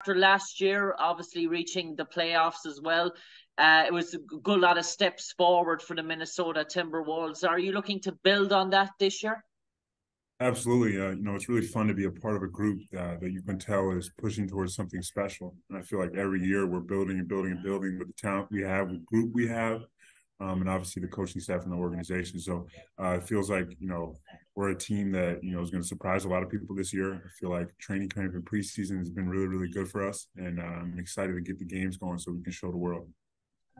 after last year, obviously reaching the playoffs as well. It was a good lot of steps forward for the Minnesota Timberwolves. Are you looking to build on that this year? Absolutely. It's really fun to be a part of a group that you can tell is pushing towards something special. And I feel like every year we're building and building and building with the talent we have, with the group we have, and obviously the coaching staff and the organization. So it feels like, we're a team that, is going to surprise a lot of people this year. I feel like training camp and preseason has been really, really good for us. And I'm excited to get the games going so we can show the world.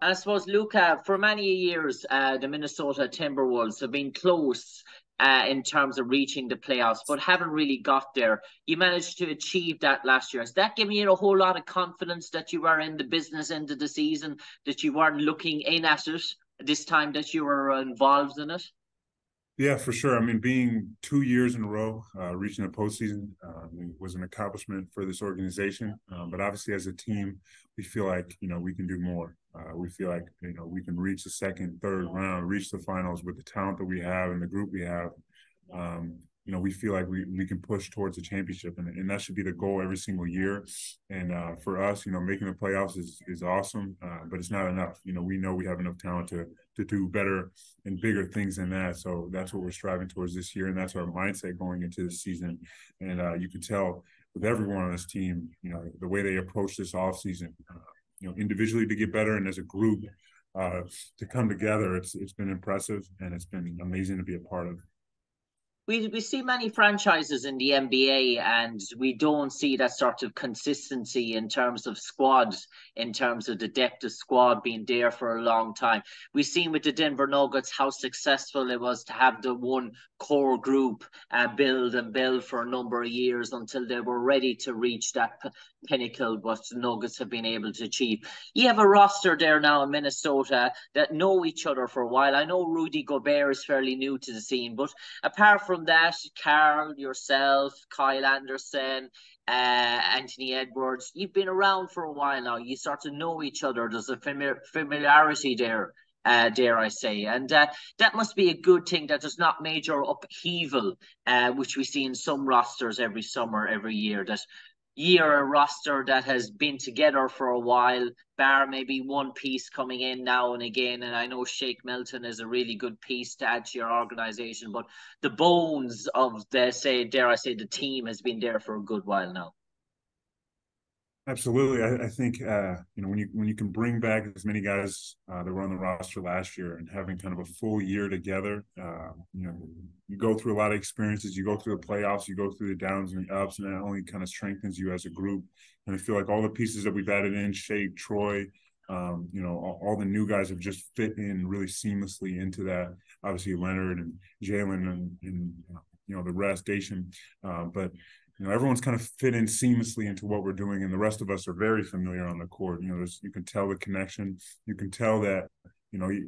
I suppose, Luka, for many years, the Minnesota Timberwolves have been close in terms of reaching the playoffs, but haven't really got there. You managed to achieve that last year. Has that given you a whole lot of confidence that you were in the business end of the season, that you weren't looking in at it this time that you were involved in it? Yeah, for sure. I mean, being 2 years in a row, reaching the postseason was an accomplishment for this organization. But obviously, as a team, we feel like, we can do more. We feel like, we can reach the second, third round, reach the finals with the talent that we have and the group we have. We feel like we can push towards the championship, and that should be the goal every single year. And for us, making the playoffs is awesome, but it's not enough. We know we have enough talent to do better and bigger things than that. So that's what we're striving towards this year, and that's our mindset going into the season. And you can tell with everyone on this team, the way they approach this offseason, individually to get better and as a group to come together. It's been impressive, and it's been amazing to be a part of. We see many franchises in the NBA, and we don't see that sort of consistency in terms of squads, in terms of the depth of squad being there for a long time. We've seen with the Denver Nuggets how successful it was to have the one core group build and build for a number of years until they were ready to reach that pinnacle what the Nuggets have been able to achieve. You have a roster there now in Minnesota that know each other for a while. I know Rudy Gobert is fairly new to the scene, but apart from that, Carl, yourself, Kyle Anderson, Anthony Edwards, you've been around for a while now. You sort of know each other. There's a familiarity there, dare I say. And that must be a good thing that there's not major upheaval, which we see in some rosters every summer, every year, that year a roster that has been together for a while, bar maybe one piece coming in now and again. And I know Shake Milton is a really good piece to add to your organization, but the bones of dare I say, the team has been there for a good while now. Absolutely. I think when you can bring back as many guys that were on the roster last year and having kind of a full year together, you go through a lot of experiences. You go through the playoffs, you go through the downs and the ups, and that only kind of strengthens you as a group. And I feel like all the pieces that we've added in, Shake, Troy, all the new guys have just fit in really seamlessly into that. Obviously, Leonard and Jalen and the rest, Dacian, but everyone's kind of fit in seamlessly into what we're doing, and the rest of us are very familiar on the court. You can tell the connection. You can tell that,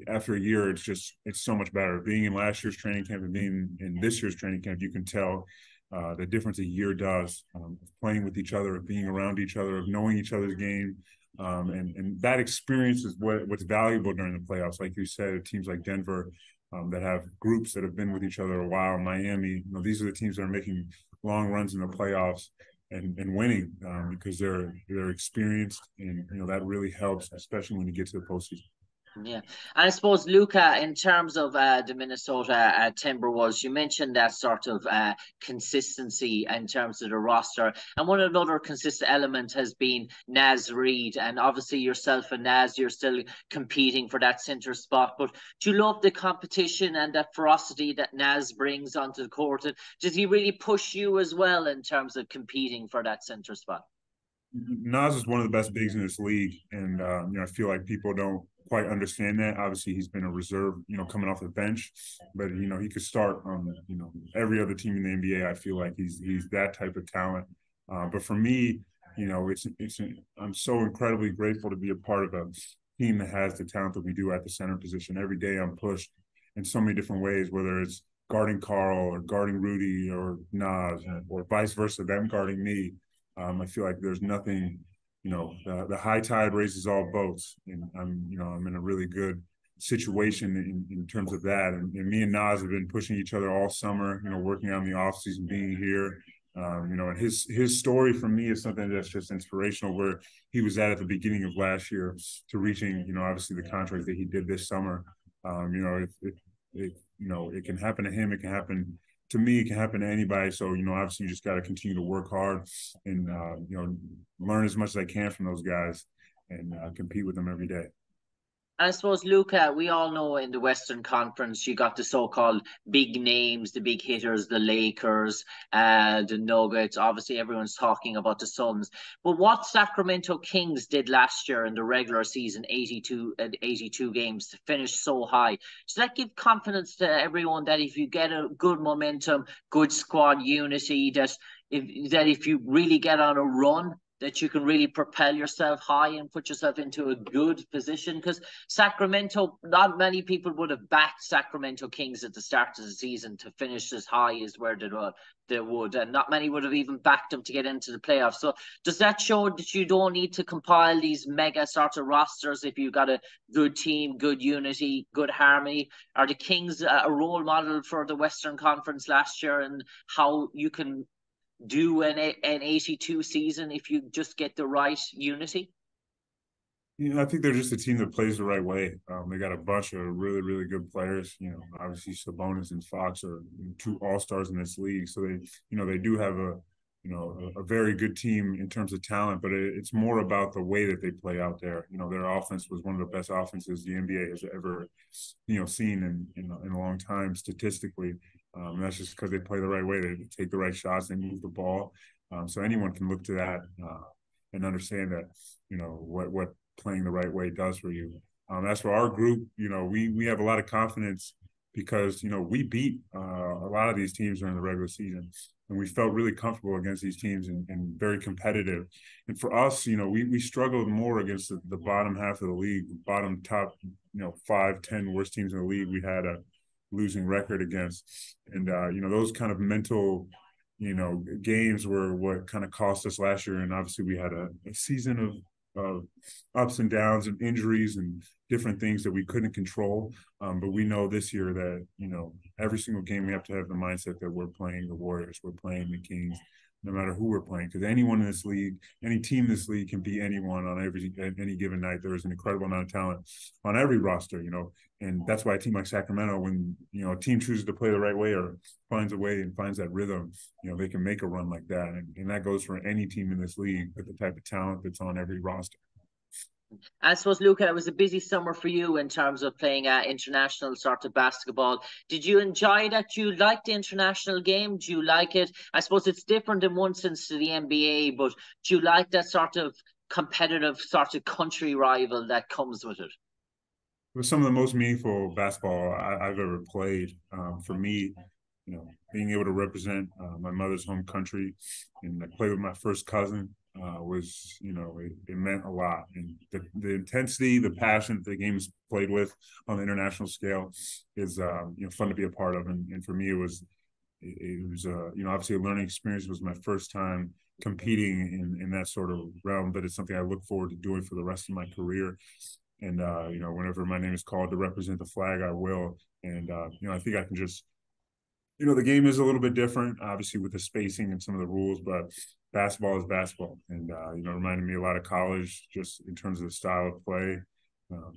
after a year, it's so much better. Being in last year's training camp and being in this year's training camp, you can tell the difference a year does, of playing with each other, of being around each other, of knowing each other's game. And that experience is what's valuable during the playoffs. Like you said, teams like Denver that have groups that have been with each other a while, Miami, these are the teams that are making long runs in the playoffs and winning because they're experienced, and that really helps, especially when you get to the postseason. Yeah, and I suppose, Luka, in terms of the Minnesota Timberwolves, you mentioned that sort of consistency in terms of the roster, and another consistent element has been Naz Reid, and obviously yourself and Naz, you're still competing for that center spot. But do you love the competition and that ferocity that Naz brings onto the court? And does he really push you as well in terms of competing for that center spot? Naz is one of the best bigs in this league, and I feel like people don't quite understand that. Obviously, he's been a reserve, coming off the bench, but he could start on every other team in the NBA. I feel like he's that type of talent. But for me, I'm so incredibly grateful to be a part of a team that has the talent that we do at the center position. Every day, I'm pushed in so many different ways, whether it's guarding Carl or guarding Rudy or Naz, or vice versa, them guarding me. I feel like there's nothing, the high tide raises all boats, and I'm in a really good situation in terms of that. And me and Naz have been pushing each other all summer, working on the offseason, being here, And his story for me is something that's just inspirational. Where he was at the beginning of last year to reaching, obviously the contract that he did this summer. It can happen to him. It can happen to me. It can happen to anybody. So obviously you just got to continue to work hard and learn as much as I can from those guys and compete with them every day. I suppose, Luka, we all know in the Western Conference, you got the so-called big names, the big hitters, the Lakers, the Nuggets. Obviously, everyone's talking about the Suns. But what Sacramento Kings did last year in the regular season, 82 games, to finish so high. Does that give confidence to everyone that if you get a good momentum, good squad unity, that if you really get on a run, that you can really propel yourself high and put yourself into a good position? Because Sacramento, not many people would have backed Sacramento Kings at the start of the season to finish as high as where they would, and not many would have even backed them to get into the playoffs. So does that show that you don't need to compile these mega sort of rosters if you've got a good team, good unity, good harmony? Are the Kings a role model for the Western Conference last year, and how you can do an 82 season if you just get the right unity? I think they're just a team that plays the right way. They got a bunch of really, really good players. Obviously Sabonis and Fox are two all-stars in this league. So they do have a very good team in terms of talent, but it's more about the way that they play out there. Their offense was one of the best offenses the NBA has ever, seen in a long time statistically. That's just because they play the right way. They take the right shots. They move the ball. So anyone can look to that and understand that, what playing the right way does for you. As for our group, we have a lot of confidence because, we beat a lot of these teams during the regular season. And we felt really comfortable against these teams and very competitive. And for us, we struggled more against the bottom half of the league, bottom top, 5-10 worst teams in the league. We had a losing record against. And, those kind of mental, games were what kind of cost us last year. And obviously we had a season of ups and downs and injuries and different things that we couldn't control. But we know this year that, every single game we have to have the mindset that we're playing the Warriors, we're playing the Kings, no matter who we're playing. Because anyone in this league, any team in this league can beat anyone on any given night. There is an incredible amount of talent on every roster, and that's why a team like Sacramento, when, a team chooses to play the right way or finds a way and finds that rhythm, they can make a run like that. And that goes for any team in this league with the type of talent that's on every roster. I suppose, Luka, it was a busy summer for you in terms of playing international sort of basketball. Did you enjoy that? Do you like the international game? Do you like it? I suppose it's different in one sense to the NBA, but do you like that sort of competitive sort of country rival that comes with it? It was some of the most meaningful basketball I've ever played. For me, being able to represent my mother's home country and play with my first cousin was, it meant a lot. And the intensity, the passion that the game is played with on the international scale is, fun to be a part of. And for me, it was obviously a learning experience. It was my first time competing in that sort of realm, but it's something I look forward to doing for the rest of my career. And, whenever my name is called to represent the flag, I will. And, I think I can just, the game is a little bit different, obviously, with the spacing and some of the rules, but basketball is basketball. And, reminded me a lot of college just in terms of the style of play.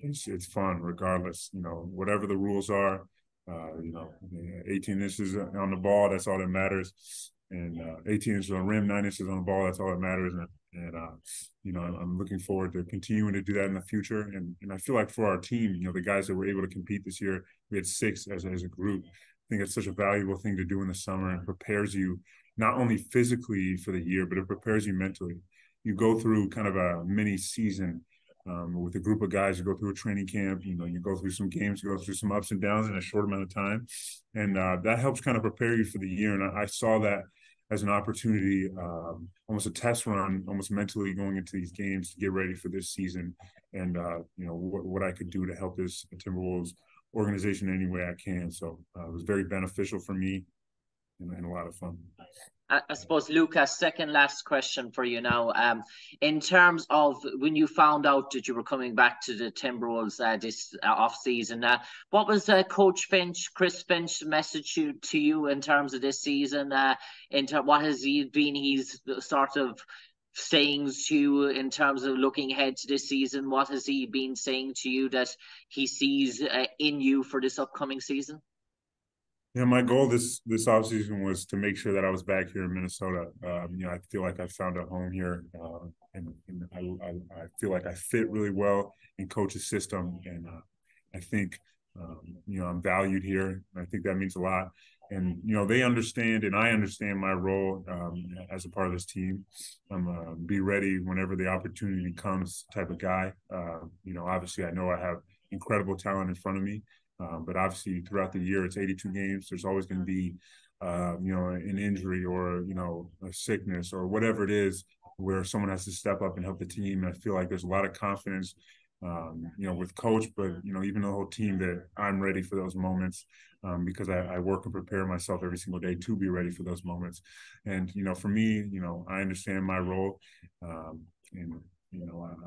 It's fun regardless, whatever the rules are, 18 inches on the ball, that's all that matters. And 18 inches on the rim, 9 inches on the ball, that's all that matters. And I'm looking forward to continuing to do that in the future. And I feel like for our team, the guys that were able to compete this year, we had 6 as a group. I think it's such a valuable thing to do in the summer and prepares you not only physically for the year, but it prepares you mentally. You go through kind of a mini season with a group of guys. You go through a training camp, you go through some games, you go through some ups and downs in a short amount of time. And that helps kind of prepare you for the year. And I saw that as an opportunity, almost a test run, almost mentally going into these games to get ready for this season, and what I could do to help this Timberwolves organization any way I can. So it was very beneficial for me and a lot of fun. I suppose, Luca, second last question for you now. In terms of when you found out that you were coming back to the Timberwolves this off season, what was Coach Finch, Chris Finch, message to you in terms of this season? What has he been? He's sort of sayings to you in terms of looking ahead to this season. What has he been saying to you that he sees in you for this upcoming season? Yeah, my goal this offseason was to make sure that I was back here in Minnesota. I feel like I found a home here, and I feel like I fit really well in coach's system, and I think I'm valued here. I think that means a lot. And they understand, and I understand my role as a part of this team. I'm a be ready whenever the opportunity comes type of guy. Obviously, I know I have incredible talent in front of me. But obviously, throughout the year, it's 82 games. There's always going to be, an injury or, a sickness or whatever it is where someone has to step up and help the team. And I feel like there's a lot of confidence, with coach, but, even the whole team that I'm ready for those moments because I work and prepare myself every single day to be ready for those moments. And, for me, I understand my role and,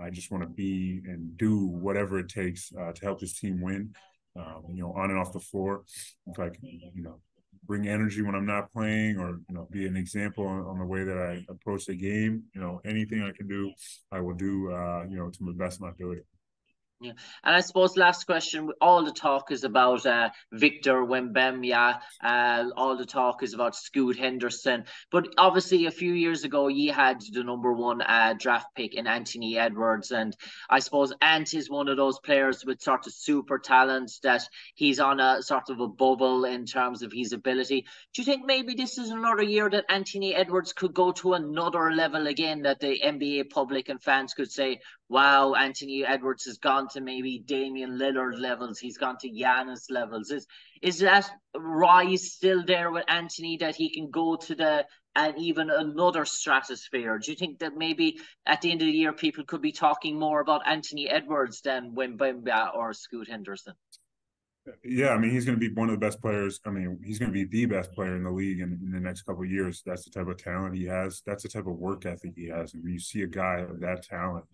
I just want to be and do whatever it takes to help this team win. On and off the floor. If I can, bring energy when I'm not playing or, be an example on the way that I approach the game, anything I can do, I will do, to the best of my ability. Yeah, and I suppose last question. All the talk is about Victor Wembanyama. All the talk is about Scoot Henderson. But obviously, a few years ago, you had the #1 draft pick in Anthony Edwards, and I suppose Ant is one of those players with sort of super talent that he's on a sort of a bubble in terms of his ability. Do you think maybe this is another year that Anthony Edwards could go to another level again, that the NBA public and fans could say, wow, Anthony Edwards has gone to maybe Damian Lillard levels. He's gone to Giannis levels. Is that rise still there with Anthony, that he can go to and even another stratosphere? Do you think that maybe at the end of the year people could be talking more about Anthony Edwards than Wembanyama or Scoot Henderson? Yeah, I mean, he's going to be one of the best players. I mean, he's going to be the best player in the league in the next couple of years. That's the type of talent he has. That's the type of work ethic he has. And when you see a guy of that talent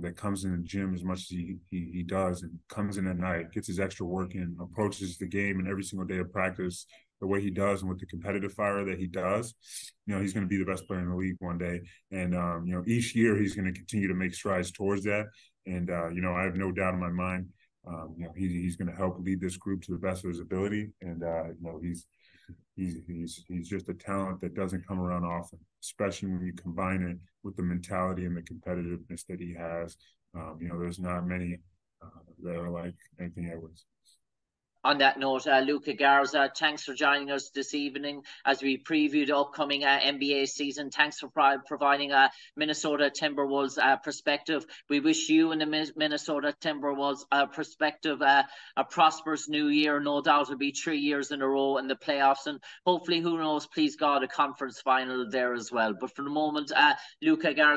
that comes in the gym as much as he does and comes in at night, gets his extra work in, approaches the game and every single day of practice the way he does and with the competitive fire that he does, he's going to be the best player in the league one day. And, each year he's going to continue to make strides towards that. And, I have no doubt in my mind he's going to help lead this group to the best of his ability, and he's just a talent that doesn't come around often, especially when you combine it with the mentality and the competitiveness that he has. There's not many that are like Anthony Edwards. On that note, Luka Garza, thanks for joining us this evening as we preview the upcoming NBA season. Thanks for providing a Minnesota Timberwolves perspective. We wish you and the Minnesota Timberwolves perspective a prosperous new year. No doubt it'll be 3 years in a row in the playoffs, and hopefully, who knows, please God, a conference final there as well. But for the moment, Luka Garza.